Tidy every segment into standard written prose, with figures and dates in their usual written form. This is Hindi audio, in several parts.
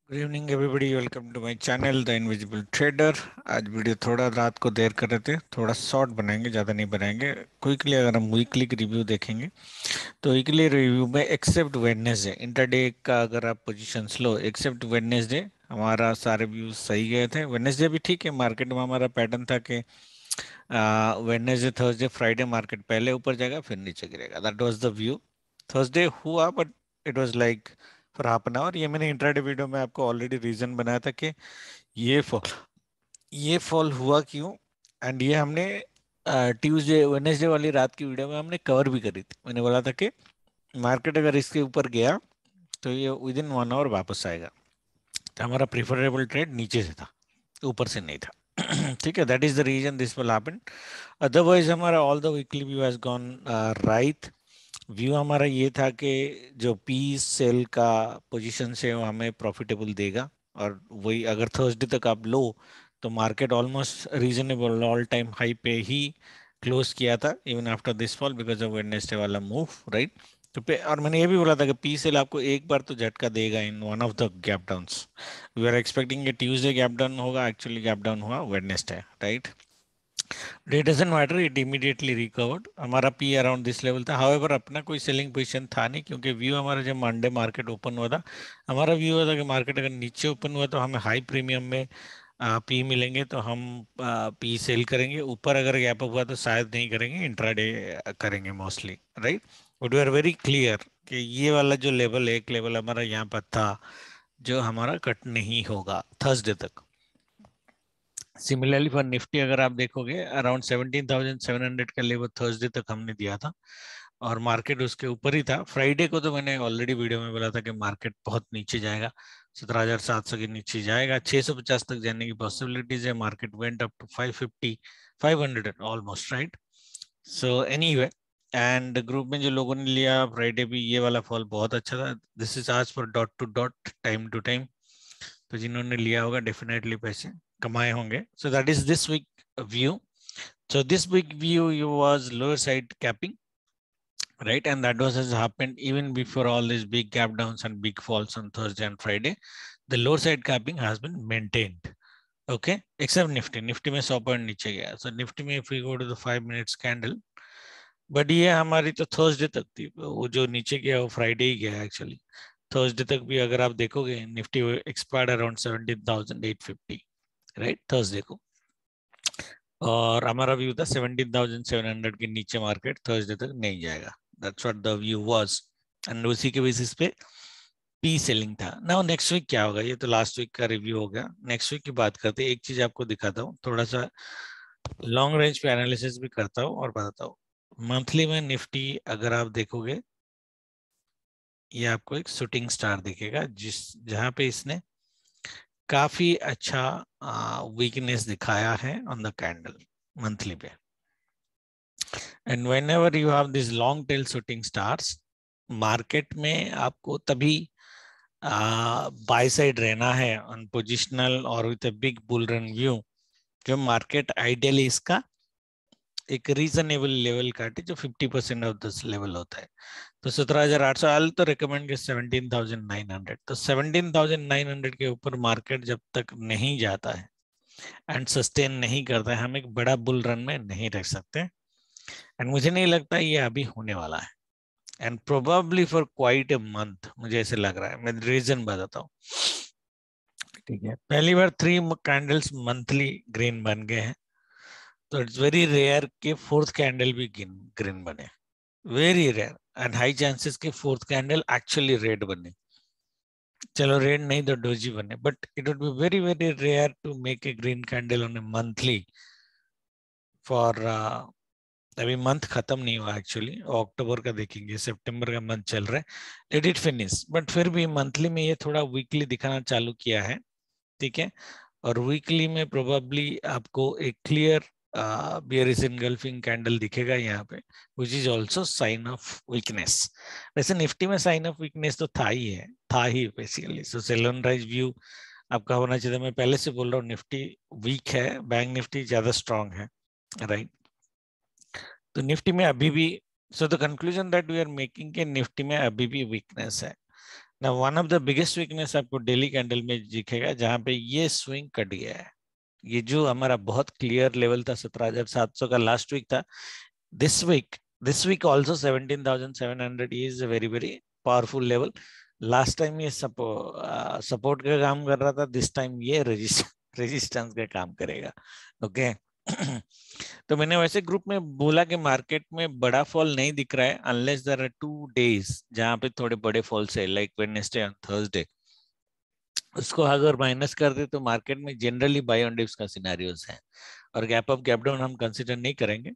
Good evening everybody, welcome to my channel the invisible trader. आज वीडियो थोड़ा रात को देर कर रहे थे, थोड़ा शॉर्ट बनाएंगे, ज़्यादा नहीं बनाएंगे। क्विकली अगर हम वीकली की रिव्यू देखेंगे तो वीकली रिव्यू में एक्सेप्ट वेडनेसडे इंटरडे का अगर आप पोजीशंस लो, एक्सेप्ट वेडनेसडे हमारा सारे व्यूज सही गए थे। वेडनेसडे भी ठीक है, मार्केट में हमारा पैटर्न था कि वेडनेसडे थर्सडे फ्राइडे मार्केट पहले ऊपर जाएगा फिर नीचे गिरेगा, that was the view. Thursday हुआ but it was like for half an hour. ये मैंने इंट्राडे वीडियो में आपको ऑलरेडी रीजन बनाया था कि ये फॉल ये फॉल हुआ क्यों। एंड ये हमने ट्यूसडे वेडनेसडे वाली रात की वीडियो में हमने कवर भी करी थी। मैंने बोला था कि मार्केट अगर इसके ऊपर गया तो ये विद इन 1 आवर वापस आएगा। तो हमारा प्रिफरेबल ट्रेड नीचे से था, ऊपर से नहीं था। ठीक है, that is the reason this will happen. Otherwise हमारा all the weekly view has gone right. View हमारा ये था कि जो पी सेल का पोजीशन से वो हमें प्रॉफिटेबल देगा, और वही अगर थर्सडे तक आप लो तो market almost reasonable all time high पे ही क्लोज किया था even after this fall because of Wednesday वाला मूव, राइट। तो और मैंने ये भी बोला था कि पी सेल आपको एक बार तो झटका देगा in one of the gap downs. We are expecting Tuesday gap down होगा, एक्चुअली गैप डाउन हुआ Wednesday, right. It doesn't matter, it immediately recovered। हमारा पी अराउंड दिस लेवल था। हाउएवर अपना कोई सेलिंग पोजीशन था नहीं, क्योंकि व्यू हमारा जब मंडे मार्केट ओपन हुआ था, हमारा व्यू हुआ था कि मार्केट अगर नीचे ओपन हुआ तो हमें हाई प्रीमियम में पी मिलेंगे, तो हम पी सेल करेंगे। ऊपर अगर गैप अप हुआ तो शायद नहीं करेंगे, इंट्राडे करेंगे mostly, right. But we are very clear कि ये वाला जो लेवल, एक लेवल हमारा यहाँ पर था जो हमारा कट नहीं होगा थर्सडे तक। सिमिलरली फॉर निफ्टी अगर आप देखोगे अराउंड 17,700 का लेवल थर्सडे तक हमने दिया था, और मार्केट उसके ऊपर ही था। फ्राइडे को तो मैंने ऑलरेडी वीडियो में बोला था कि मार्केट बहुत नीचे जाएगा, 17,700 के नीचे जाएगा, 650 तक जाने की पॉसिबिलिटीज है। Market went up to 550 500 almost, right. So anyway, and group में जो लोगों ने लिया फ्राइडे भी, ये वाला फॉल बहुत अच्छा था। दिस इज आज for dot to dot, time to time. तो जिन्होंने लिया होगा डेफिनेटली पैसे कमाए होंगे। So that is this week view. So this big view was lower side capping, right? And that was has happened even before all these big gap downs and big falls on Thursday and Friday. The lower side capping has been maintained. Okay, except Nifty. Nifty में 100 पॉइंट नीचे गया. So Nifty में if we go to the 5 minutes candle, but ये हमारी तो थर्सडे तक थी, वो जो नीचे गया वो फ्राइडे ही गया एक्चुअली। थर्सडे तक भी अगर आप देखोगे Nifty expired around 17,850, right, Thursday को। और हमारा व्यू था 17,700 के नीचे मार्केट थर्सडे तक नहीं जाएगा। That's what the view was, and उसी के बेसिस पे पी सेलिंग था। नाउ नेक्स्ट वीक क्या होगा, ये तो लास्ट वीक का रिव्यू हो गया। नेक्स्ट वीक की बात करते हैं। एक चीज आपको दिखाता हूँ, थोड़ा सा लॉन्ग रेंज पे एनालिसिस भी करता हूँ और बताता हूँ। मंथली में निफ्टी अगर आप देखोगे, ये आपको एक शूटिंग स्टार दिखेगा जिस जहां पे इसने काफी अच्छा वीकनेस दिखाया है ऑन द कैंडल मंथली पे। And when ever you have this long tail shooting stars, market में आपको तभी बाय साइड रहना है ऑन पोजिशनल और with a big bull run view, जो मार्केट आइडियली इसका एक रीजनेबल लेवल काटे जो 50% ऑफ दिस लेवल होता है। तो 17,800 आल तो रिकमेंड के 17,900। तो 17,900 के ऊपर मार्केट जब तक नहीं जाता है एंड सस्टेन नहीं करता है, हम एक बड़ा बुल रन में नहीं रह सकते। एंड मुझे नहीं लगता ये अभी होने वाला है, and probably for quite a month, मुझे ऐसे लग रहा है। मैं रीजन बताता हूँ, ठीक है। पहली बार 3 कैंडल्स मंथली ग्रीन बन गए हैं, तो इट्स वेरी रेयर कि फोर्थ कैंडल भी ग्रीन बने, very rare. And high chances कि फोर्थ कैंडल एक्चुअली रेड बने। चलो रेड नहीं तो डोजी बने, but it would be very very rare to make a green candle on a monthly for अभी मंथ खत्म नहीं हुआ एक्चुअली, अक्टूबर का देखेंगे, सितंबर का मंथ चल रहा है, लेट इट फिनिश। बट फिर भी मंथली में ये थोड़ा वीकली दिखाना चालू किया है, ठीक है। और वीकली में प्रोबेबली आपको एक क्लियर बियरिश इनगल्फिंग कैंडल दिखेगा यहाँ पे, which is also sign of weakness. वैसे निफ्टी में साइन ऑफ वीकनेस तो था ही है, था ही basically. So sell on rise view आपका होना चाहिए। मैं पहले से बोल रहा हूँ निफ्टी वीक है, बैंक निफ्टी ज्यादा स्ट्रांग है, राइट। तो निफ्टी में अभी भी, so the conclusion that we are making के निफ्टी में अभी भी वीकनेस है। ना one of the biggest weakness आपको डेली कैंडल में दिखेगा, जहां पे ये स्विंग कट गया है। ये जो हमारा बहुत क्लियर लेवल था 17,700 का लास्ट वीक था, this week also 17,700 is a very very powerful level. Last time ये सपोर्ट का काम कर रहा था, दिस टाइम ये रेजिस्टेंस का काम करेगा। ओके तो मैंने वैसे ग्रुप में बोला कि मार्केट में बड़ा फॉल नहीं दिख रहा है अनलेस देयर आर 2 डेज जहां पे थोड़े बड़े फॉल्स है, लाइक वेडनेसडे और थर्सडे। उसको अगर माइनस कर दे तो मार्केट में जनरली बाय ऑन डिप्स का सिनेरियोस है, और गैप अप गैप डाउन हम कंसीडर नहीं करेंगे।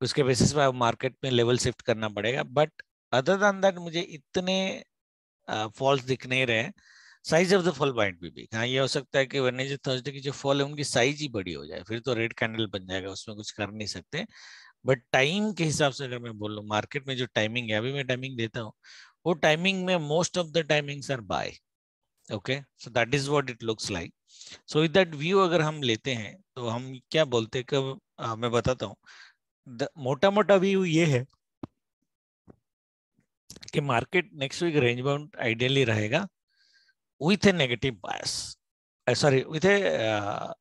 उसके बेसिस पे मार्केट में लेवल शिफ्ट करना पड़ेगा। बट अदर देन दैट मुझे इतने फॉल्स दिख नहीं रहे। Size of the fall point भी बिग, हाँ ये हो सकता है कि वेडनेसडे थर्सडे की जो फॉल है उनकी साइज ही बड़ी हो जाए, फिर तो रेड कैंडल बन जाएगा, उसमें कुछ कर नहीं सकते। बट टाइम के हिसाब से अगर मैं बोलूँ, मार्केट में जो टाइमिंग है, अभी मैं टाइमिंग देता हूँ, वो टाइमिंग में most of the timings are buy. Okay, so that is what it looks like. So with that view अगर हम लेते हैं तो हम क्या बोलते हैं कि मैं बताता हूँ, मोटा मोटा व्यू ये है कि market next week range bound ideally रहेगा with a negative bias, sorry, with a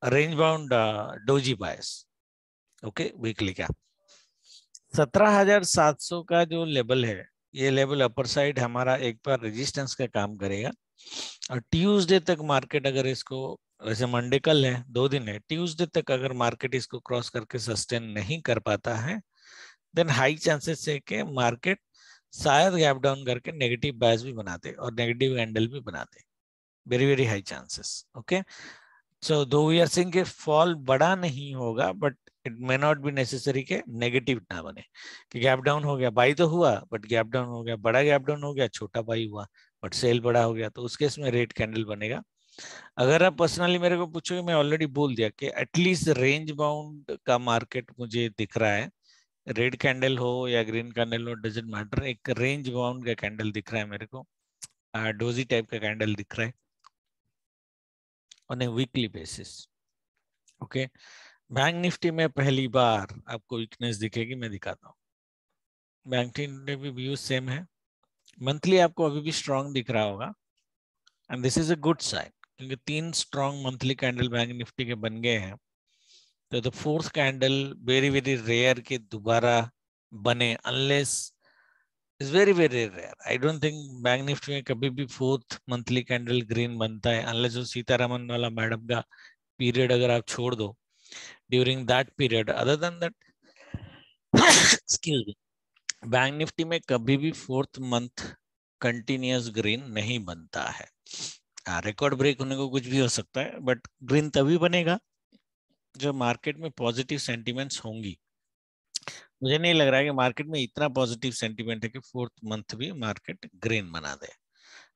range bound doji bias. Okay, weekly का 17,700 का जो लेवल है, ये लेवल अपर साइड हमारा एक बार रेजिस्टेंस का काम करेगा। और ट्यूसडे तक मार्केट अगर इसको, वैसे मंडे कल है, 2 दिन है, ट्यूसडे तक अगर मार्केट इसको क्रॉस करके सस्टेन नहीं कर पाता है, देन हाई चांसेस है कि मार्केट शायद गैप डाउन करके नेगेटिव बायस भी बनाते और नेगेटिव कैंडल भी बनाते। Very very high chances. Okay, so though we are saying कि फॉल बड़ा नहीं होगा, but it may not be necessary के नेगेटिव ना बने, कि गैप डाउन हो गया, बाई तो हुआ बट गैप डाउन हो गया, बड़ा गैप डाउन हो गया, छोटा बाई हुआ बट सेल बड़ा हो गया, तो उस केस में रेड कैंडल बनेगा। अगर आप पर्सनली मेरे को पूछोगे, मैं ऑलरेडी बोल दिया कि एटलीस्ट रेंज बाउंड का मार्केट मुझे दिख रहा है, रेड कैंडल हो या ग्रीन कैंडल हो डजेंट मैटर, एक रेंज बाउंड का कैंडल दिख रहा है मेरे को, डोजी टाइप का कैंडल दिख रहा है on A weekly basis. Okay, bank Nifty में पहली बार आपको वीकनेस दिखेगी, मैं दिखाता हूँ। बैंक निफ्टी में भी व्यू सेम है, मंथली आपको अभी भी स्ट्रांग दिख रहा होगा, and this is a good sign, क्योंकि 3 strong monthly candle bank Nifty के बन गए हैं। तो the fourth candle very very rare के दोबारा बने, unless is very very rare. I don't think bank Nifty में कभी भी फोर्थ मंथली कैंडल ग्रीन बनता है, अनलेस वो सीतारामन वाला मैडम का पीरियड अगर आप छोड़ दो। During that period, other than that, excuse me, bank Nifty में कभी भी फोर्थ मंथ कंटिन्यूअस ग्रीन नहीं बनता है। रिकॉर्ड ब्रेक होने को कुछ भी हो सकता है, बट ग्रीन तभी बनेगा जब मार्केट में पॉजिटिव सेंटिमेंट्स होंगी। मुझे नहीं लग रहा है कि मार्केट में इतना पॉजिटिव सेंटिमेंट है कि फोर्थ मंथ भी मार्केट ग्रीन बना दे।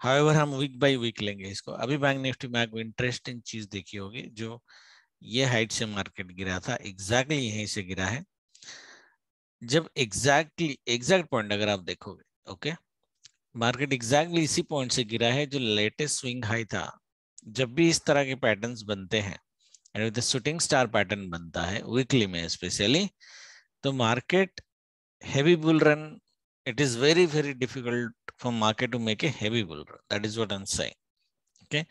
हाउएवर हम वीक बाय वीक लेंगे इसको। अभी बैंक निफ्टी में आपको इंटरेस्टिंग चीज देखी होगी, जो ये हाइट से मार्केट गिरा था, एग्जैक्टली यहीं से गिरा है। जब एग्जैक्ट पॉइंट अगर आप देखोगे, ओके, मार्केट एग्जैक्टली इसी पॉइंट से गिरा है जो लेटेस्ट स्विंग हाई था। जब भी इस तरह के पैटर्न्स बनते हैं, एंड शूटिंग स्टार पैटर्न बनता है वीकली में स्पेशली, तो market heavy bull run, it is very very difficult for market to make a heavy bull run. That is what I'm saying. Okay,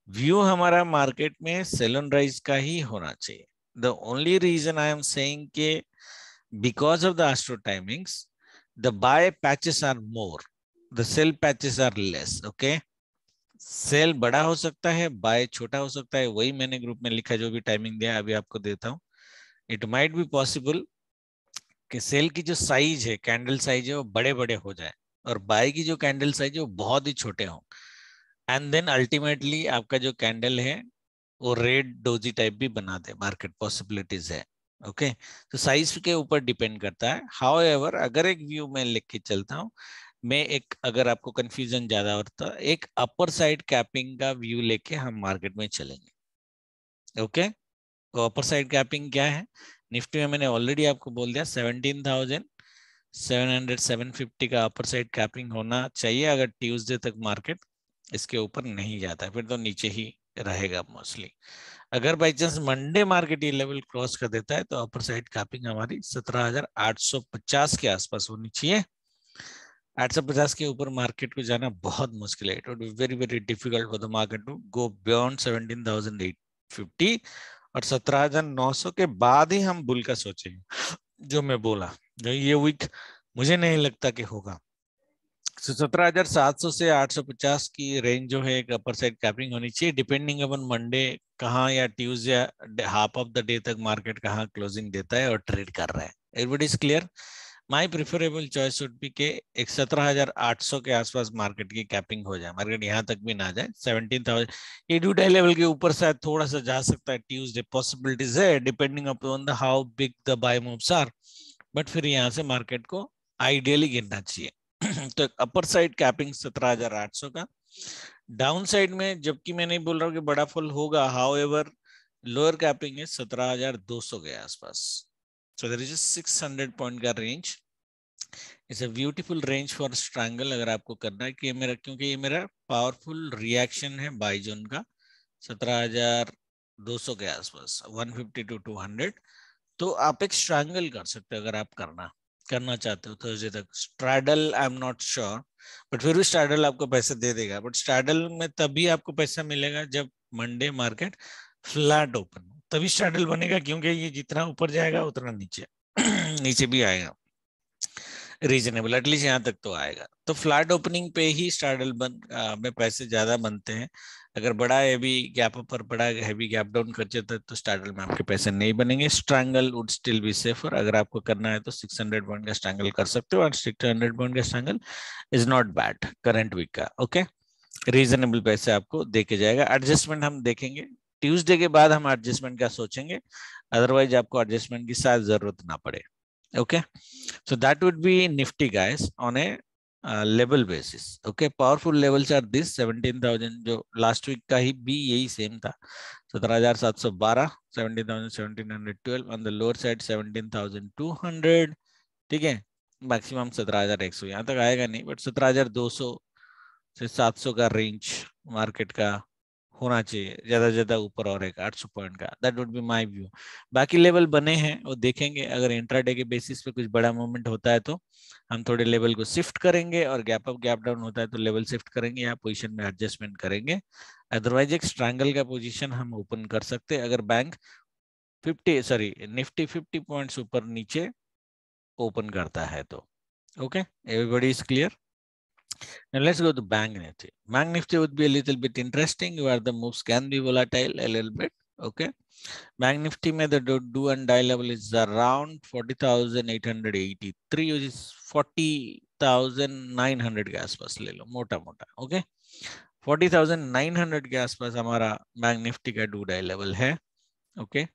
view हमारा मार्केट में सेल ऑन राइज का ही होना चाहिए। The only reason I am saying के because of the astro timings, the buy patches are more, the sell patches are less. Okay, sell बड़ा हो सकता है, बाय छोटा हो सकता है, वही मैंने ग्रुप में लिखा, जो भी टाइमिंग दिया अभी आपको देता हूँ। इट माइट बी पॉसिबल कि सेल की जो साइज है, कैंडल साइज है, वो बड़े बड़े हो जाए, और बाय की जो कैंडल साइज है वो बहुत ही छोटे हों, एंड देन अल्टीमेटली आपका जो कैंडल है वो रेड डोजी टाइप भी बना दे। मार्केट पॉसिबिलिटीज है। ओके, तो साइज के ऊपर डिपेंड करता है। हाउएवर अगर एक व्यू में लिख के चलता हूँ मैं, एक अगर आपको कंफ्यूजन ज्यादा होता, एक अपर साइड कैपिंग का व्यू लेके हम मार्केट में चलेंगे। ओके, तो अपर साइड कैपिंग क्या है, निफ्टी में मैंने ऑलरेडी आपको बोल दिया 17,700 750 का अपर साइड कैपिंग होना चाहिए। अगर ट्यूसडे तक मार्केट इसके ऊपर नहीं जाता है, फिर तो नीचे ही रहेगा मोस्टली। अगर बाई चांस मंडे मार्केट ये लेवल क्रॉस कर देता है, तो अपर साइड कैपिंग हमारी 17,850 के आसपास होनी चाहिए। 850 के ऊपर मार्केट को जाना बहुत मुश्किल है. It would be very very difficult for the market to go beyond 17,850 और 17,900 के बाद ही हम बुल का सोचेंगे. जो मैं बोला, जो ये वीक मुझे नहीं लगता कि होगा. 17,700 से 850 की रेंज जो है एक अपर साइड कैपिंग होनी चाहिए, डिपेंडिंग अपन मंडे कहाँ या Tuesday half of the day तक मार्केट कहाँ क्लोजिंग देता है और ट्रेड कर रहा है. Everybody is clear. My preferable choice would be के एक 17,800 के आसपास मार्केट की कैपिंग हो जाए. मार्केट यहाँ तक भी ना जाए 17,000. ये ड्यू डे लेवल के ऊपर शायद थोड़ा सा जा सकता है ट्यूसडे, पॉसिबिलिटीज है depending upon the how big the buy moves are. But फिर यहाँ से मार्केट को आइडियली गिरना चाहिए. तो अपर साइड कैपिंग 17,800 का. डाउन साइड में जबकि मैं नहीं बोल रहा हूँ कि बड़ा फॉल होगा, हाउएवर लोअर कैपिंग है 17,200 के आसपास. So there is a 600 point का range. It's a beautiful range for strangle अगर आपको करना है कि मेरा, क्योंकि ये मेरा पावरफुल रिएक्शन है बाई जोन का 17,200 के आसपास 150 to 200. तो आप एक स्ट्रैंगल कर सकते हो अगर आप करना चाहते हो थर्सडे तक. Straddle I am not sure, but फिर भी स्ट्रैडल आपको पैसे दे देगा. बट स्ट्रैडल में तभी आपको पैसा मिलेगा जब मंडे मार्केट फ्लैट ओपन, तभी स्ट्रैडल बनेगा. क्योंकि ये जितना ऊपर जाएगा उतना नीचे नीचे भी आएगा. रीजनेबल एटलीस्ट यहाँ तक तो आएगा. तो फ्लैट ओपनिंग पे ही स्ट्रैडल में पैसे ज्यादा बनते हैं. अगर बड़ा हैवी गैप अप और बड़ा हैवी गैप डाउन कर जाता है तो स्ट्रैडल में आपके पैसे नहीं बनेंगे. Strangle would still be safer. अगर आपको करना है तो 600 पॉइंट का स्ट्रैंगल कर सकते हो. और 600 पॉइंट का strangle is not bad current week का. ओके, रीजनेबल पैसे आपको देके जाएगा. एडजस्टमेंट हम देखेंगे ट्यूसडे के बाद, हम एडजस्टमेंट का सोचेंगे. अदरवाइज आपको एडजस्टमेंट की शायद जरूरत ना पड़े. Okay, so that would be nifty guys on a level basis. Okay, powerful levels are this 17,000 जो last week का ही भी यही सेम था 17,712, 17,712 on the lower side 17,200. ठीक है, मैक्सिमम 17,100 यहाँ तक आएगा नहीं, बट 17,200 से 700 का रेंज मार्केट का होना चाहिए ज्यादा से ज्यादा ऊपर, और एक 800 पॉइंट का. That would be my view. बाकी लेवल बने हैं वो देखेंगे. अगर इंट्राडे के बेसिस पे कुछ बड़ा मूवमेंट होता है तो हम थोड़े लेवल को शिफ्ट करेंगे, और गैप अप गैप डाउन होता है तो लेवल शिफ्ट करेंगे या पोजीशन में एडजस्टमेंट करेंगे. अदरवाइज एक स्ट्रैंगल का पोजीशन हम ओपन कर सकते हैं अगर बैंक 50 निफ्टी 50 पॉइंट्स ऊपर नीचे ओपन करता है तो. Okay, everybody is clear. Now let's go to Bank Nifty. Bank Nifty would be a little bit interesting where the moves can be volatile a little bit. Okay. Bank Nifty में the do and die level is around 40,883, which is 40,900 के आसपास ले लो मोटा मोटा. ओके, 40,900 के आसपास हमारा बैंक निफ्टी का डू डाई लेवल है. ओके,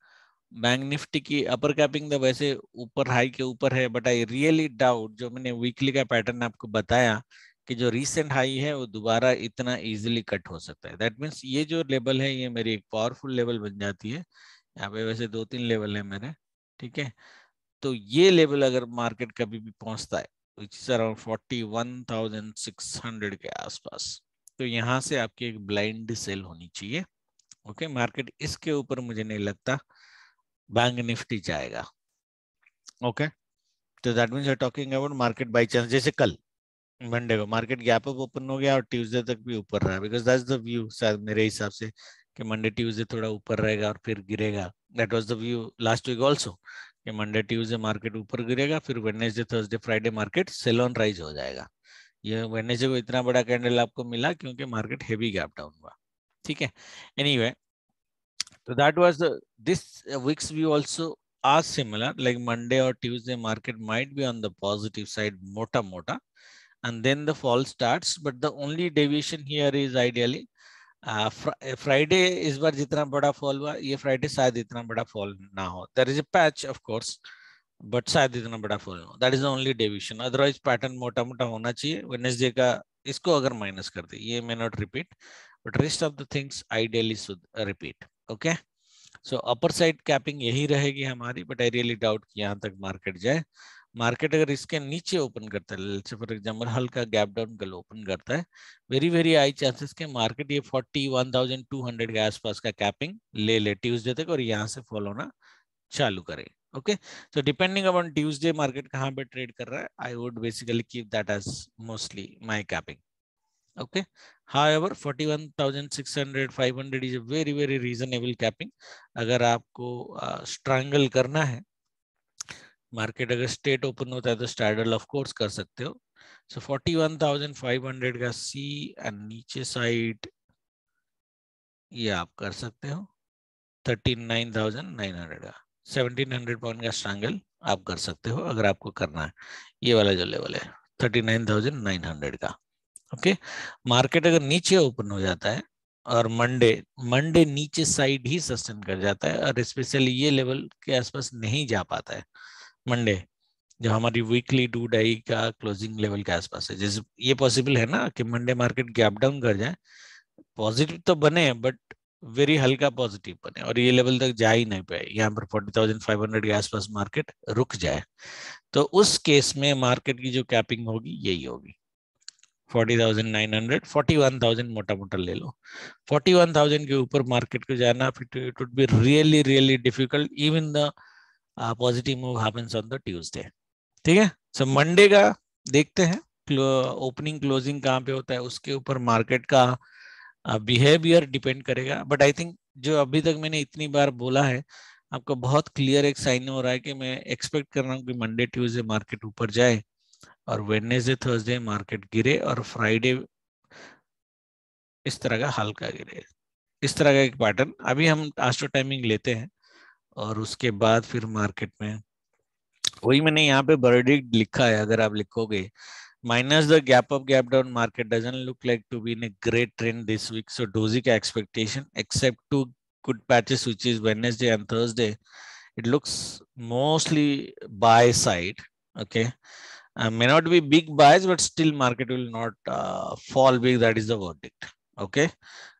बैंक निफ्टी की अपर कैपिंग तो वैसे ऊपर हाई के ऊपर है, बट आई रियली डाउट, जो मैंने वीकली का पैटर्न आपको बताया कि जो रीसेंट हाई है वो दोबारा इतना इजीली कट हो सकता है. दैट मीन्स ये जो लेवल है ये मेरी एक पावरफुल लेवल बन जाती है. यहाँ पे वैसे 2-3 लेवल है मेरे. ठीक है, तो ये लेवल अगर मार्केट कभी भी पहुंचता है विच इज अराउंड 41,600 के आसपास, तो यहाँ से आपकी एक ब्लाइंड सेल होनी चाहिए. ओके, मार्केट इसके ऊपर मुझे नहीं लगता बैंक निफ्टी जाएगा. ओके, तो that means you are talking about market buy chance. जैसे कल मंडे को मार्केट गैप अप ओपन हो गया और ट्यूसडे तक भी ऊपर रहा, बिकॉज दैट्स द व्यू शायद मेरे हिसाब से कि मंडे ट्यूसडे थोड़ा ऊपर रहेगा और फिर गिरेगा. That was the view last week also कि मंडे ट्यूसडे मार्केट ऊपर गिरेगा, फिर Wednesday Thursday Friday market sell on rise हो जाएगा. ये वेडनेसडे को इतना बड़ा कैंडल आपको मिला क्योंकि मार्केट हेवी गैप डाउन हुआ. ठीक है, anyway, so that was this week's view also are similar, like Monday or Tuesday market might be on the positive side mota mota, and then the fall starts. But the only deviation here is ideally Friday इस बार जितना बड़ा फॉल हुआ ये फ्राइडे शायद इतना बड़ा फॉल ना हो. There is a patch of course, but शायद इतना बड़ा फॉल ना हो. That is the only deviation. Otherwise pattern मोटा मोटा होना चाहिए. वेडनेसडे का इसको अगर माइनस कर दे ये may not repeat, but rest of the things ideally should repeat. Okay. So upper side capping यही रहेगी हमारी, बट आई रियली डाउट कि यहाँ तक मार्केट जाए. मार्केट अगर इसके नीचे ओपन करता है, फॉर एग्जांपल हल्का गैप डाउन कल ओपन करता है, वेरी वेरी हाई चांसेस के मार्केट ये 41,200 के आसपास का कैपिंग ले ले ट्यूसडे तक और यहाँ से फॉलो होना चालू करे. Okay, so depending upon Tuesday market कहाँ पे ट्रेड कर रहा है, I would basically keep that as mostly my capping. Okay, however 41,600 500 is a very very reasonable capping. अगर आपको स्ट्रैंगल करना है, मार्केट अगर स्टेट ओपन होता है तो स्ट्रैडल ऑफ कोर्स कर सकते हो. सो 41,500 का सी एंड नीचे साइड ये आप कर सकते हो. 39,900 का 1700 पॉइंट का स्ट्रैंगल आप कर सकते हो अगर आपको करना है. ये वाला जो लेवल है 39,900 का. ओके, मार्केट अगर नीचे ओपन हो जाता है और मंडे मंडे नीचे साइड ही सस्टेन कर जाता है और स्पेशली ये लेवल के आसपास नहीं जा पाता है मंडे, जो हमारी वीकली डू डाई का क्लोजिंग लेवल के आसपास है. जैसे ये पॉसिबल है ना कि मंडे मार्केट गैप डाउन कर जाए, पॉजिटिव तो बने बट वेरी हल्का पॉजिटिव बने और ये लेवल तक जा ही नहीं पाए, यहाँ पर 40,500 के आसपास मार्केट रुक जाए, तो उस केस में मार्केट की जो कैपिंग होगी यही होगी 40,900. 41,000 मोटा मोटा ले लो. 41,000 के ऊपर मार्केट को जाना it would be really really difficult even the positive move happens on the Tuesday. ठीक है, सो मंडे का देखते हैं ओपनिंग क्लोजिंग कहाँ पे होता है, उसके ऊपर मार्केट का बिहेवियर डिपेंड करेगा. बट आई थिंक जो अभी तक मैंने इतनी बार बोला है आपको बहुत क्लियर एक साइन हो रहा है कि मैं एक्सपेक्ट कर रहा हूँ कि मंडे ट्यूसडे मार्केट ऊपर जाए और वेडनेसडे थर्सडे मार्केट गिरे और फ्राइडे इस तरह का हल्का गिरे. इस तरह का एक पैटर्न अभी हम आस्ट्रो टाइमिंग लेते हैं और उसके बाद फिर मार्केट में वही मैंने यहाँ पे वर्डिक्ट लिखा है. अगर आप लिखोगे minus the gap up gap down, market doesn't look like to be in a great trend this week, so doji ka expectation except two good patches which is Wednesday and Thursday, it looks mostly buy side. Okay, may not be big buys but still market will not fall big, that is the verdict. Okay,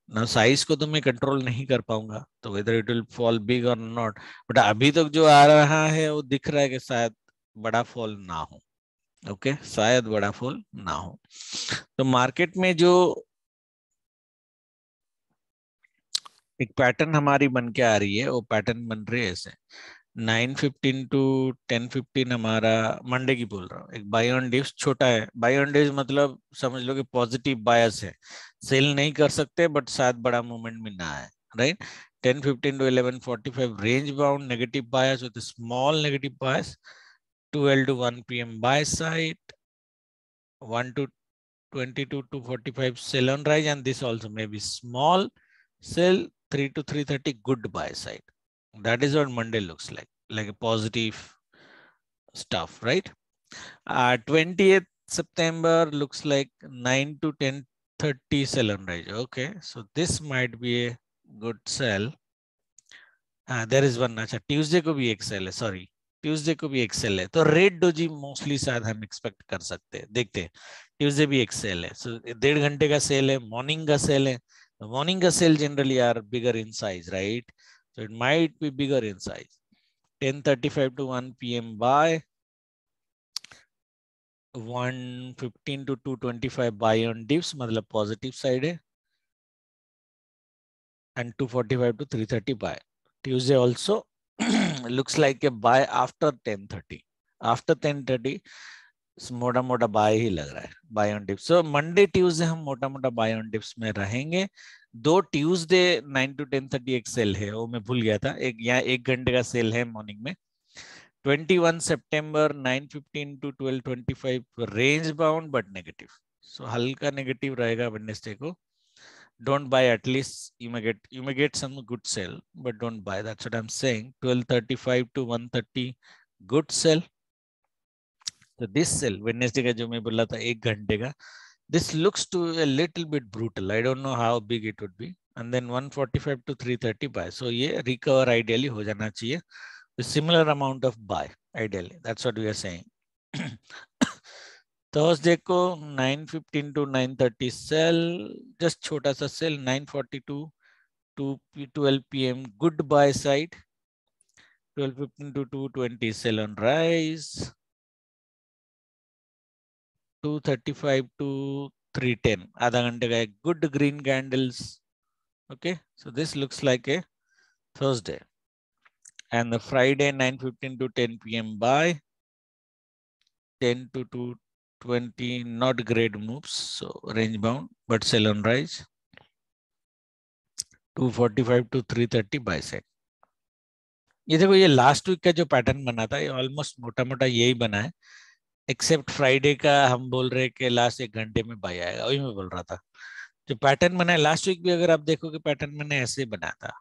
now size को तो मैं कंट्रोल नहीं कर पाऊंगा तो whether it will fall big or not, but अभी तक जो आ रहा है वो दिख रहा है कि शायद बड़ा फॉल ना हो. ओके, शायद बड़ा फॉल ना हो. तो मार्केट में जो एक पैटर्न हमारी बन के आ रही है वो पैटर्न बन रही है ऐसे 9:15 टू 10:15 हमारा मंडे की बोल रहा हूँ. एक बाय ऑन डिप्स छोटा है, बाय ऑन डिप्स मतलब समझ लो कि पॉजिटिव बायस है, सेल नहीं कर सकते बट शायद बड़ा मूवमेंट में ना है. Right, 10:15 to 11:45 range bound negative bias with small negative bias. 12 to 1 p.m. buy side, 1 to 22 to 45 sell on rise, and this also may be small sell. 3 to 3:30 good buy side. That is what Monday looks like a positive stuff, right? 20th September looks like 9 to 10:30 sell on rise. Okay, so this might be a good sell. There is one. अच्छा, Tuesday को भी एक sell है, sorry. ट्यूसडे को भी एक सेल है, तो रेड डोजी मोस्टली शायद हम एक्सपेक्ट कर सकते हैं. देखते हैं, ट्यूसडे भी एक सेल है, सो 1.5 घंटे का सेल है, मॉर्निंग का सेल है. मॉर्निंग का sell generally are bigger in size, right? So it might be bigger in size. 10:35 to 1 p.m. Buy, 1:15 to 2:25 buy on dips, मतलब पॉजिटिव साइड है, and 2:45 to 3:30 buy. Tuesday also looks like a buy after 10:30. After 10:30 मोटा मोटा बाय ही लग रहा है, buy on dips. So Monday Tuesday हम मोटा मोटा बाय ऑन डिप्स में रहेंगे. दो ट्यूसडे 9 to 10:30 एक सेल है, वो मैं भूल गया था, एक यहाँ 1 घंटे का सेल है मॉर्निंग में. 21 सितंबर 9:15 to 12:25 range bound but negative, so हल्का नेगेटिव रहेगा वेडनेसडे को. Don't buy, at least you may get some good sell, but don't buy. That's what I'm saying. 12:35 to 1:30 good sell. So this sell Wednesday का जो मैं बोला था 1 घंटे का, this looks to a little bit brutal. I don't know how big it would be. And then 1:45 to 3:30 buy. So ये recover ideally हो जाना चाहिए. The similar amount of buy ideally. That's what we are saying. Thursday को 9:15 to 9:30 सेल, जस्ट छोटा सा cell. 9:42 to 12 p.m. good buy side. 12:15 to 2:20 sell on rise. 2:35 to 3:10 आधा घंटे का एक good green candles. Okay, so this looks like a Thursday. and the Friday 9:15 to 10 p.m. buy, 10 to 220 not great moves, so range bound but sell on rise, 245 to 330 buy set. ये देखो ये लास्ट वीक का जो पैटर्न बना था ये ऑलमोस्ट मोटा मोटा यही बना है, एक्सेप्ट फ्राइडे का हम बोल रहे हैं कि लास्ट 1 घंटे में बाय आएगा, वही मैं बोल रहा था। जो पैटर्न बना है लास्ट वीक भी अगर आप देखोगे पैटर्न मैंने ऐसे ही बनाया था,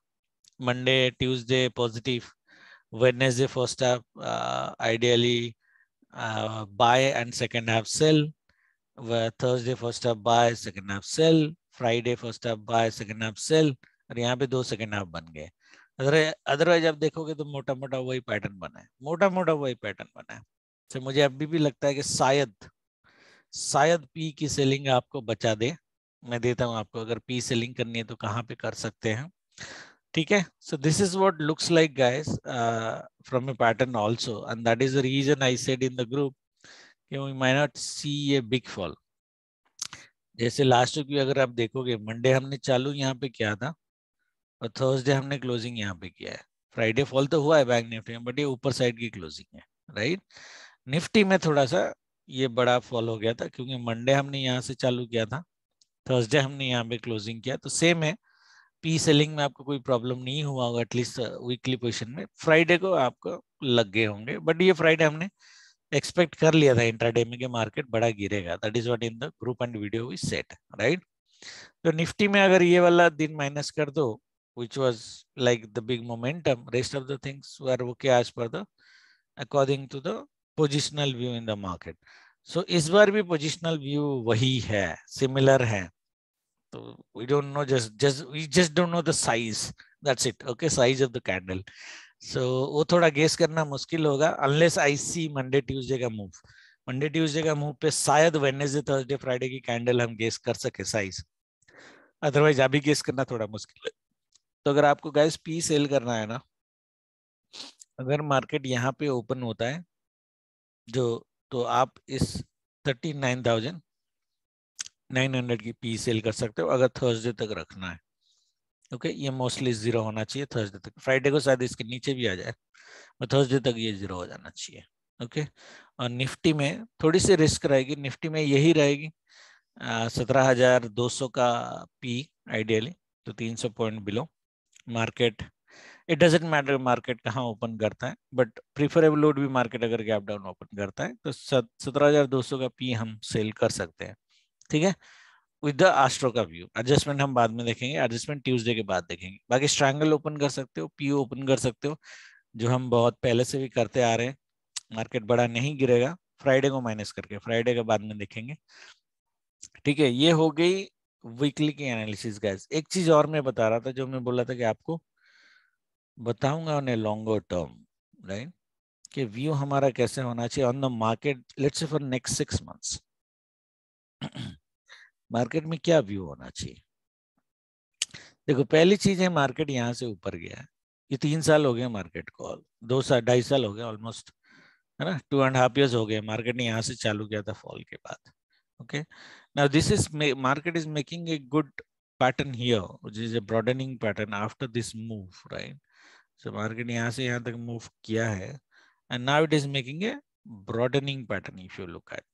Monday Tuesday positive, Wednesday first half ideally buy and second half sell, Thursday first half buy second half sell, Friday first half buy second half sell, और यहाँ पे 2 सेकंड हाफ बन गए। अदरवाइज आप देखोगे तो मोटा मोटा वही पैटर्न बना है, मोटा मोटा वही पैटर्न बना है। तो मुझे अभी भी लगता है कि शायद पी की सेलिंग आपको बचा दे। मैं देता हूं आपको, अगर पी सेलिंग करनी है तो कहाँ पे कर सकते हैं, ठीक है। So this is what looks like guys from a pattern also, and that is the reason I said in the group कि we may not see a big fall. जैसे लास्ट वीक भी अगर आप देखोगे मंडे हमने चालू यहाँ पे किया था और थर्सडे हमने क्लोजिंग यहाँ पे किया है। फ्राइडे फॉल तो हुआ है बैंक निफ्टी में, बट ये ऊपर साइड की क्लोजिंग है, राइट। निफ्टी में थोड़ा सा ये बड़ा फॉल हो गया था क्योंकि मंडे हमने यहाँ से चालू किया था, थर्सडे हमने यहाँ पे क्लोजिंग किया, तो सेम है। पी सेलिंग में आपको कोई प्रॉब्लम नहीं हुआ होगा एटलीस्ट वीकली पोजीशन में। फ्राइडे को आपको लग गए होंगे, बट ये फ्राइडे हमने एक्सपेक्ट कर लिया था इंट्राडे में कि मार्केट बड़ा गिरेगा, that is what in the group and video we set, right. तो निफ्टी में अगर ये वाला दिन माइनस कर दो which was like the big momentum, rest of the things were okay as per the according to the positional view in the market. So इस बार भी positional view वही है, similar है। तो we don't know, we just don't know the size, that's it, okay, size of the candle. So वो थोड़ा गेस करना मुश्किल होगा unless I see Monday Tuesday का मूव। मंडे ट्यूसडे का मूव पे शायद वेडनेसडे थर्सडे फ्राइडे की कैंडल हम गेस कर सके साइज, अदरवाइज अभी गेस करना थोड़ा मुश्किल है। तो अगर आपको गाइस पी सेल करना है ना, अगर मार्केट यहाँ पे ओपन होता है जो, तो आप इस 39,900 की पी सेल कर सकते हो अगर थर्सडे तक रखना है, ओके। ये मोस्टली जीरो होना चाहिए थर्सडे तक, फ्राइडे को शायद इसके नीचे भी आ जाए, और थर्सडे तक ये जीरो हो जाना चाहिए, ओके। और निफ्टी में थोड़ी सी रिस्क रहेगी, निफ्टी में यही रहेगी 17,200 का पी आइडियली, तो 300 point below market. It doesn't matter market कहाँ ओपन करता है, बट प्रीफरेबल वुड भी मार्केट अगर गैप डाउन ओपन करता है तो 17,200 का पी हम सेल कर सकते हैं, ठीक है। विद द एस्ट्रो का व्यू, एडजस्टमेंट हम बाद में देखेंगे, एडजस्टमेंट ट्यूसडे के बाद देखेंगे। बाकी स्ट्रैंगल ओपन कर सकते हो, पी ओपन कर सकते हो, जो हम बहुत पहले से भी करते आ रहे हैं। मार्केट बड़ा नहीं गिरेगा फ्राइडे को माइनस करके, फ्राइडे के बाद में देखेंगे, ठीक है। ये हो गई वीकली की एनालिसिस गाइस। एक चीज और मैं बता रहा था, जो मैं बोला था कि आपको बताऊंगा on a longer term, right, कि व्यू हमारा कैसे होना चाहिए on the market, let's say for next 6 months. Market में क्या व्यू होना चाहिए? देखो पहली चीज है, मार्केट यहाँ से ऊपर गया है, ये 3 साल हो गए मार्केट को, 2 साल 2.5 साल हो गए ऑलमोस्ट, है ना, 2.5 years हो गए मार्केट ने यहाँ से चालू किया था फॉल के बाद, okay. Now this is market is making a good pattern here, which is a broadening pattern after this move, right. So market यहाँ से यहाँ तक मूव किया है, and now it is making a broadening pattern if you look at.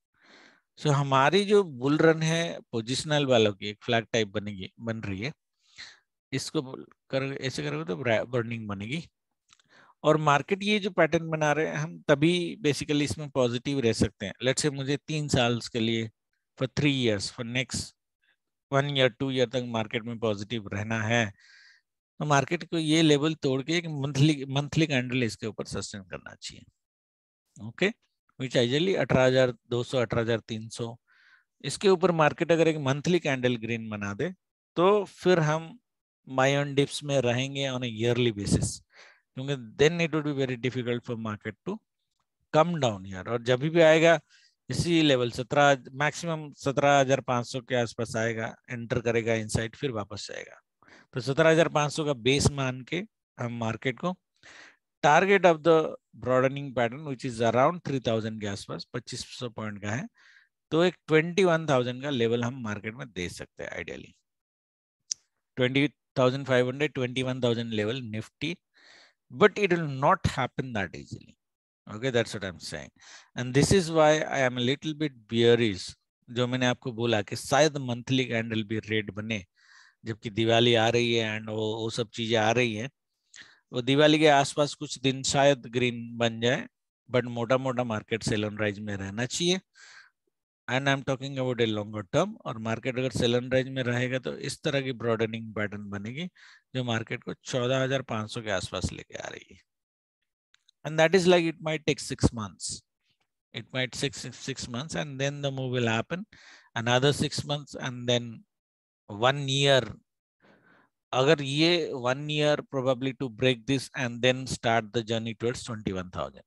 So हमारी जो बुल रन है पोजिशनल वालों की एक फ्लैग टाइप बन रही है, इसको ऐसे करोगे तो बर्निंग बनेगी। और मार्केट ये जो पैटर्न बना रहे हैं हम, तभी बेसिकली इसमें पॉजिटिव रह सकते हैं। लेट्स से मुझे 3 साल के लिए, for 3 years, for next 1 year 2 year तक मार्केट में पॉजिटिव रहना है, तो मार्केट को ये लेवल तोड़ के एक मंथली कैंडल इसके ऊपर सस्टेन करना चाहिए, ओके। विच आइडियली 18,200 18,300, इसके ऊपर मार्केट अगर एक मंथली कैंडल ग्रीन बना दे तो फिर हम बाय ऑन डिप्स में रहेंगे ऑन ए ईयरली बेसिस, क्योंकि then it would be very difficult for market to come down यार। और जब भी आएगा इसी लेवल 17, मैक्सिमम 17,500 के आसपास आएगा, एंटर करेगा इनसाइड, फिर वापस जाएगा। तो 17,500 का बेस मान के हम मार्केट को target of the broadening pattern which is around 3,000 के आसपास, 2,500 पॉइंट का है, तो एक 21,000 का लेवल हम मार्केट में दे सकते हैं ideally. 20,500 21,000 level Nifty but it will not happen that easily. Okay, that's what I'm saying. And this is why I am a little bit bearish. जो मैंने आपको बोला कि शायद मंथली कैंडल भी रेड बने, जबकि दिवाली आ रही है एंड वो सब चीजें आ रही है, वो दिवाली के आसपास कुछ दिन शायद ग्रीन बन जाए, बट मोटा मोटा मार्केट सेल ऑन राइज में रहना चाहिए। And I am talking about a longer term. और मार्केट अगर सेल ऑन राइज में रहेगा तो इस तरह की ब्रॉडनिंग पैटर्न बनेगी जो मार्केट को 14,500 के आसपास लेके आ रही है। And that is like it might take 6 months. It might six months, and then the move will happen. Another 6 months, and then 1 year. अगर ये 1 year probably to break this and then start the journey towards 21,000.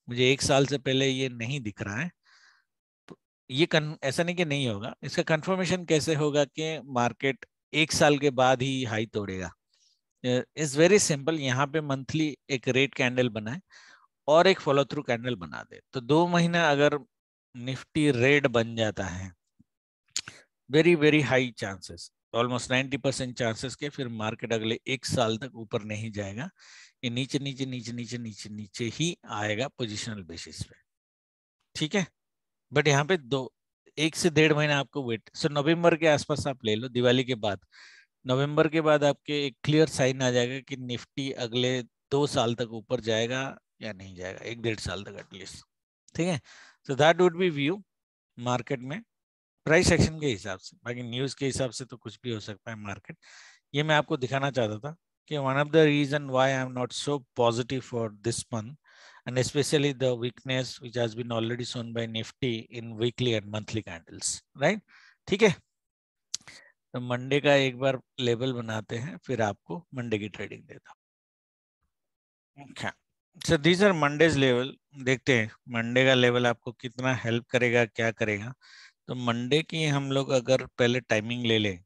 मुझे एक साल से पहले ये नहीं दिख रहा है। ये ऐसा नहीं कि नहीं होगा, इसका कंफर्मेशन कैसे होगा कि मार्केट एक साल के बाद ही हाई तोड़ेगा? Is very simple. यहाँ पे मंथली एक रेड कैंडल बनाए और एक फॉलो थ्रू कैंडल बना दे, तो 2 महीना अगर निफ्टी रेड बन जाता है, very very high chances, almost 90% chances के फिर मार्केट अगले एक साल तक ऊपर नहीं जाएगा। ये नीचे नीचे नीचे नीचे नीचे नीचे ही आएगा पोजिशनल बेसिस पे। ठीक है, बट यहाँ पे 1 से 1.5 महीना आपको वेट। सो नवंबर के आसपास आप ले लो, दिवाली के बाद। नवंबर के बाद आपके एक क्लियर साइन आ जाएगा कि निफ्टी अगले 2 साल तक ऊपर जाएगा या नहीं जाएगा, 1-1.5 साल तक एटलीस्ट। ठीक है, so that would be view market में प्राइस एक्शन के हिसाब से। बाकी न्यूज के हिसाब से तो कुछ भी हो सकता है मार्केट। ये मैं आपको दिखाना चाहता था कि one of the reason why I am not so positive for this month, and especially the weakness which has been already shown by Nifty in weekly and monthly candles, right? ठीक है, तो मंडे का एक बार लेवल बनाते हैं, फिर आपको मंडे की ट्रेडिंग देता हूं। okay. So these are Monday's level। देखते हैं मंडे का लेवल आपको कितना हेल्प करेगा, क्या करेगा। तो मंडे की हम लोग अगर पहले टाइमिंग ले लें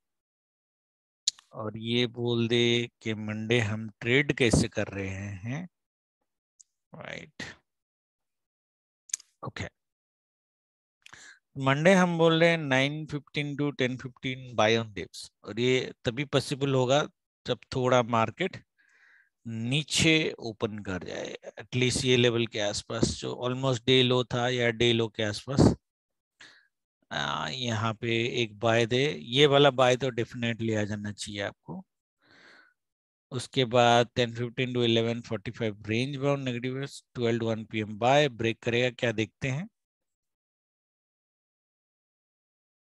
और ये बोल दे कि मंडे हम ट्रेड कैसे कर रहे हैं, राइट? ओके, मंडे हम बोल रहे हैं 9:15 to 10:15 बाय ऑन डिप्स, और ये तभी पॉसिबल होगा जब थोड़ा मार्केट नीचे ओपन कर जाए, एटलीस्ट ये लेवल के आसपास जो ऑलमोस्ट डे लो था या डे लो के आसपास। यहाँ पे एक बाय दे, ये वाला बाय तो डेफिनेटली आ जाना चाहिए आपको। उसके बाद 10:15 to 11:45 range bound negative, 12 to 1 PM buy, break करेगा क्या देखते हैं।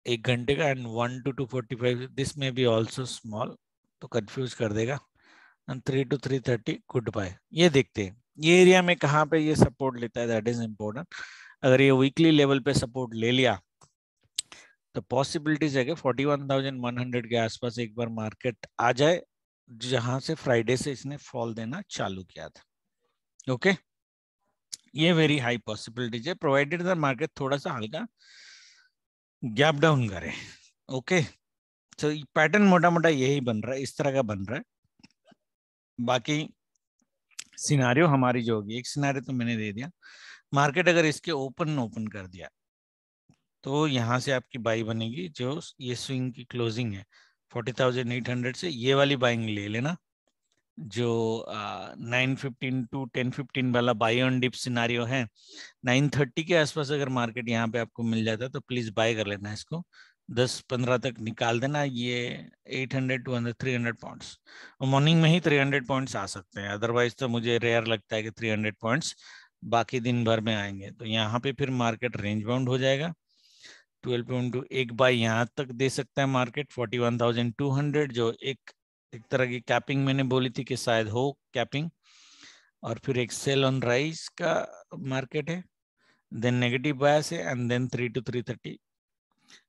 1 घंटे का एंड 1 to 2:45, दिस में भी ऑल्सो स्मॉल, तो कंफ्यूज कर देगा। And 3 to 3:30 good buy. ये देखते हैं ये एरिया में कहाँ पे ये सपोर्ट लेता है, दैट इज इम्पोर्टेंट। अगर ये वीकली लेवल पे सपोर्ट ले लिया तो पॉसिबिलिटीज है कि 41,100 के आसपास एक बार मार्केट आ जाए, जहां से फ्राइडे से इसने फॉल देना चालू किया था। ओके, ये वेरी हाई पॉसिबिलिटीज है, प्रोवाइडेड द मार्केट थोड़ा सा हल्का गैप डाउन करे। ओके, तो पैटर्न मोटा मोटा यही बन रहा है, इस तरह का बन रहा है। बाकी सिनारियो हमारी जो होगी, एक सिनारियो तो मैंने दे दिया, मार्केट अगर इसके ओपन कर दिया तो यहाँ से आपकी बाई बनेगी, जो ये स्विंग की क्लोजिंग है 40,800 से, ये वाली बाइंग ले लेना। जो 9:15 to 10:15 वाला बाई ऑन डिप सिनारियो है, 9:30 के आसपास अगर मार्केट यहाँ पे आपको मिल जाता है तो प्लीज बाय कर लेना इसको, 10-15 तक निकाल देना। ये 800 200 300 पॉइंट्स, मॉर्निंग में ही 300 पॉइंट्स आ सकते हैं, अदरवाइज तो मुझे रेयर लगता है कि 300 पॉइंट्स बाकी दिन भर में आएंगे। तो यहाँ पे फिर मार्केट रेंज बाउंड हो जाएगा, 12 एक बाय यहाँ तक दे सकता है मार्केट 41,200, जो एक तरह की कैपिंग मैंने बोली थी कि शायद हो कैपिंग। और फिर एक सेल ऑन राइज का मार्केट है, देन नेगेटिव बायस है, एंड देन 3 to 3:30।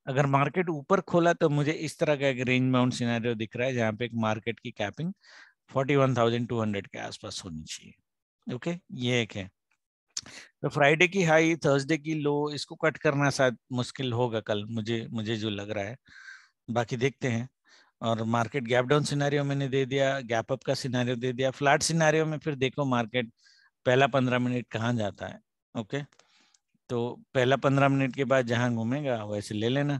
अगर मार्केट ऊपर खोला तो मुझे इस तरह का एक रेंज बाउंड सिनेरियो दिख रहा है, जहाँ पे एक मार्केट की कैपिंग 41,200 के आसपास होनी चाहिए। ओके, ये एक है। तो फ्राइडे की हाई, थर्सडे की लो, इसको कट करना शायद मुश्किल होगा कल, मुझे जो लग रहा है। बाकी देखते हैं। और मार्केट गैप डाउन सिनेरियो मैंने दे दिया, गैप अप का सिनेरियो दे दिया। फ्लैट सिनेरियो में फिर देखो मार्केट पहला 15 मिनट कहाँ जाता है। ओके, तो पहला 15 मिनट के बाद जहां घूमेगा वैसे ले लेना।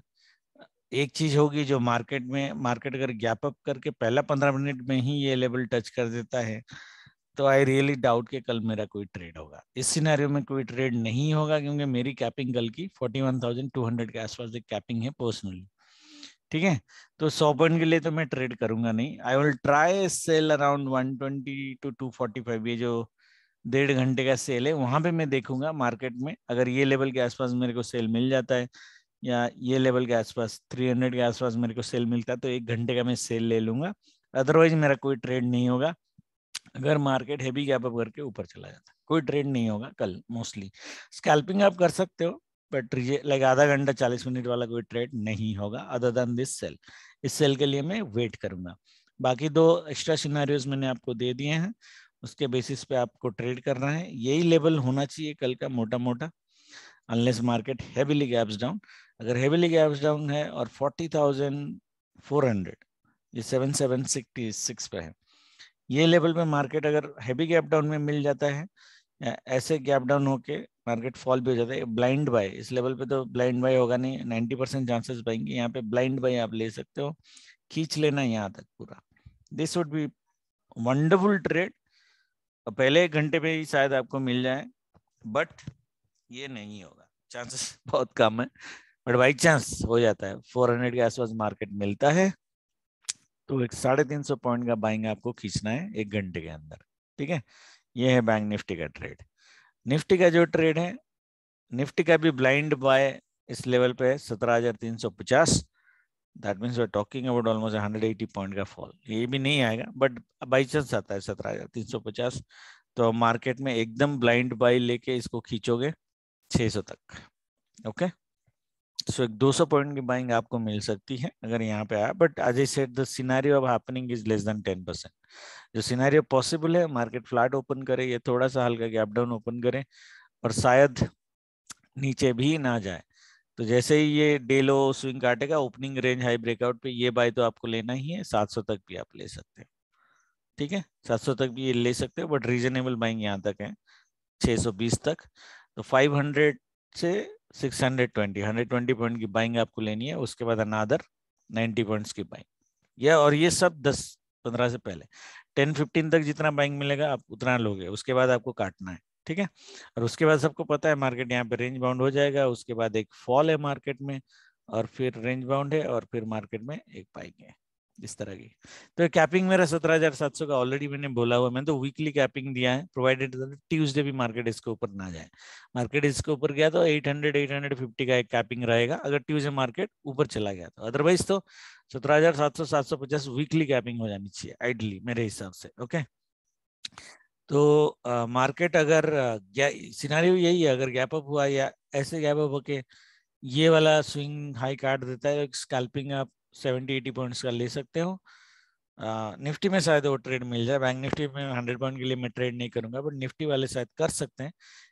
एक चीज होगी जो मार्केट अगर गैप अप करके पहला 15 मिनट में ही ये लेवल टच कर देता है तो आई रियली डाउट कि कल मेरा कोई ट्रेड होगा। इस सिनेरियो में कोई ट्रेड नहीं होगा क्योंकि मेरी कैपिंग कल की 41,200 के आसपास एक कैपिंग है पर्सनली, ठीक है। तो 100 पॉइंट के लिए तो मैं ट्रेड करूंगा नहीं। I will try sell around 120 to 245, ये जो 1.5 घंटे का सेल है वहां पे मैं देखूंगा मार्केट में। अगर ये लेवल के आसपास मेरे को सेल मिल जाता है या ये लेवल के आसपास 300 के आसपास मेरे को सेल मिलता है तो 1 घंटे का मैं सेल ले लूंगा। अदरवाइज मेरा कोई ट्रेड नहीं होगा। अगर मार्केट हैवी गैप अप करके ऊपर चला जाता है कोई ट्रेड नहीं होगा कल मोस्टली। स्कैल्पिंग आप कर सकते हो बट लाइक आधा घंटा 40 मिनट वाला कोई ट्रेड नहीं होगा अदर देन दिस सेल। इस सेल के लिए मैं वेट करूंगा। बाकी 2 एक्स्ट्रा सिनेरियोज मैंने आपको दे दिए हैं, उसके बेसिस पे आपको ट्रेड करना है। यही लेवल होना चाहिए कल का मोटा मोटा, unless market heavily gaps down. अगर हेवीली गैप्स डाउन है और 40,400 ये 7766 पे है, ये लेवल पे मार्केट अगर हैवी गैप डाउन में मिल जाता है, ऐसे गैप डाउन होके मार्केट फॉल भी हो जाता है, ब्लाइंड बाय इस लेवल पे तो ब्लाइंड बाय होगा नहीं, 90% चांसेस बाइंग। यहाँ पे ब्लाइंड बाय आप ले सकते हो, खींच लेना यहाँ तक पूरा। This would be wonderful trade. पहले 1 घंटे में ही शायद आपको मिल जाए बट ये नहीं होगा, चांसेस बहुत कम है। बट बाई चांस हो जाता है, 400 के आसपास मार्केट मिलता है तो एक 350 पॉइंट का बाइंग आपको खींचना है 1 घंटे के अंदर, ठीक है। ये है बैंक निफ्टी का ट्रेड। निफ्टी का जो ट्रेड है, निफ्टी का भी ब्लाइंड बाय इस लेवल पे है 17,350। That means we are talking about almost 180 point का फॉल। ये भी नहीं आएगा बट बाई चांस आता है 17,350, तो मार्केट में एकदम ब्लाइंड बाय लेके इसको खींचोगे 600 तक। ओके, सो एक 200 पॉइंट की बाइंग आपको मिल सकती है अगर यहाँ पे आया। But as I said the scenario of happening is less than 10%। जो सिनेरियो पॉसिबल है, मार्केट फ्लैट ओपन करे, ये थोड़ा सा हल्का गैप डाउन ओपन करे और शायद नीचे भी ना जाए। तो जैसे ही ये डे लो स्विंग काटेगा ओपनिंग रेंज हाई ब्रेकआउट पे, ये बाय तो आपको लेना ही है। 700 तक भी आप ले सकते हो, ठीक है, 700 तक भी ये ले सकते हो बट रीजनेबल बाइंग यहाँ तक है 620 तक। तो 500 से 620 120 पॉइंट की बाइंग आपको लेनी है। उसके बाद अनादर 90 पॉइंट्स की बाइंग, या और ये सब 10-15 से पहले 10-15 तक जितना बाइंग मिलेगा आप उतना लोगे, उसके बाद आपको काटना है, ठीक है। और उसके बाद सबको पता है मार्केट यहाँ पे रेंज बाउंड हो जाएगा, उसके बाद एक फॉल है मार्केट में और फिर रेंज बाउंड है और फिर मार्केट में एक बाइंग है इस तरह की। तो कैपिंग मेरा 17,700 का ऑलरेडी मैंने बोला हुआ, मैंने तो वीकली कैपिंग दिया है, प्रोवाइडेड ट्यूसडे भी मार्केट इसके ऊपर ना जाए। मार्केट इसके ऊपर गया तो 800-850 का एक कैपिंग रहेगा अगर ट्यूसडे मार्केट ऊपर चला गया तो। अदरवाइज तो 17,700-750 वीकली कैपिंग हो जानी चाहिए आइडली मेरे हिसाब से। ओके, तो मार्केट अगर सिनारियो यही है, अगर गैप अप हुआ या ऐसे गैप अप होके ये वाला स्विंग हाई काट देता है, स्कैल्पिंग आप 70-80 पॉइंट्स का ले सकते हो। निफ्टी में शायद वो ट्रेड मिल जाए, बैंक निफ्टी में 100 पॉइंट के लिए मैं ट्रेड नहीं करूंगा बट निफ्टी वाले शायद कर सकते हैं।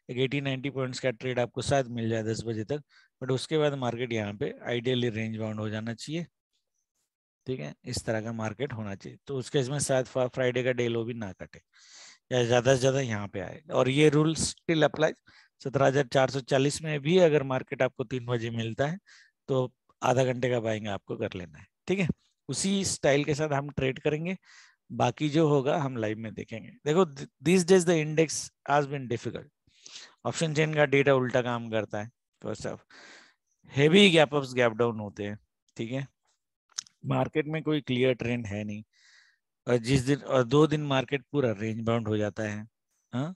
एक 80-90 पॉइंट्स का ट्रेड आपको शायद मिल जाए 10 बजे तक। बट उसके बाद मार्केट यहाँ पे आइडियली रेंज बाउंड हो जाना चाहिए, ठीक है, इस तरह का मार्केट होना चाहिए। तो उसके इसमें शायद फ्राइडे का डे लो भी ना कटे या ज्यादा से ज्यादा यहाँ पे आए। और ये रूल स्टिल अप्लाई, 17,440 में भी अगर मार्केट आपको 3 बजे मिलता है तो आधा घंटे का बाइंग आपको कर लेना है, ठीक है। उसी स्टाइल के साथ हम ट्रेड करेंगे, बाकी जो होगा हम लाइव में देखेंगे। देखो this days the index has been difficult, option chain का डेटा उल्टा काम करता है, first of heavy gap ups gap down होते हैं, ठीक है। मार्केट में कोई क्लियर ट्रेंड है नहीं और जिस दिन और 2 दिन मार्केट पूरा रेंज बाउंड हो जाता है। हाँ,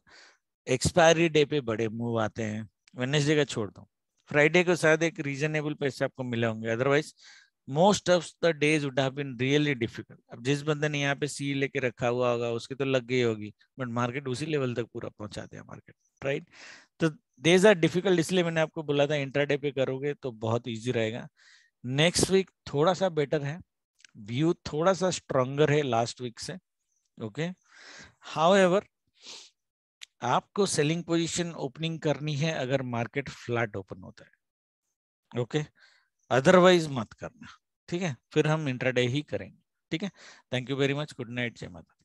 एक्सपायरी डे पे बड़े मूव आते हैं, वेडनेसडे का छोड़ दो, फ्राइडे को शायद एक रीजनेबल पैसे आपको मिले होंगे, otherwise most of the days would have been really difficult. अब जिस बंदे ने यहाँ पे सी लेके रखा हुआ होगा उसकी तो लग गई होगी बट मार्केट उसी लेवल तक पूरा पहुंचा दिया मार्केट, राइट। तो डेज आर डिफिकल्ट, इसलिए मैंने आपको बोला था इंट्राडे पे करोगे तो बहुत इजी रहेगा। नेक्स्ट वीक थोड़ा सा बेटर है, व्यू थोड़ा सा स्ट्रॉन्गर है लास्ट वीक से। ओके, हाउएवर आपको सेलिंग पोजीशन ओपनिंग करनी है अगर मार्केट फ्लैट ओपन होता है, ओके, अदरवाइज मत करना, ठीक है। फिर हम इंट्राडे ही करेंगे, ठीक है। Thank you very much, good night, जय माता।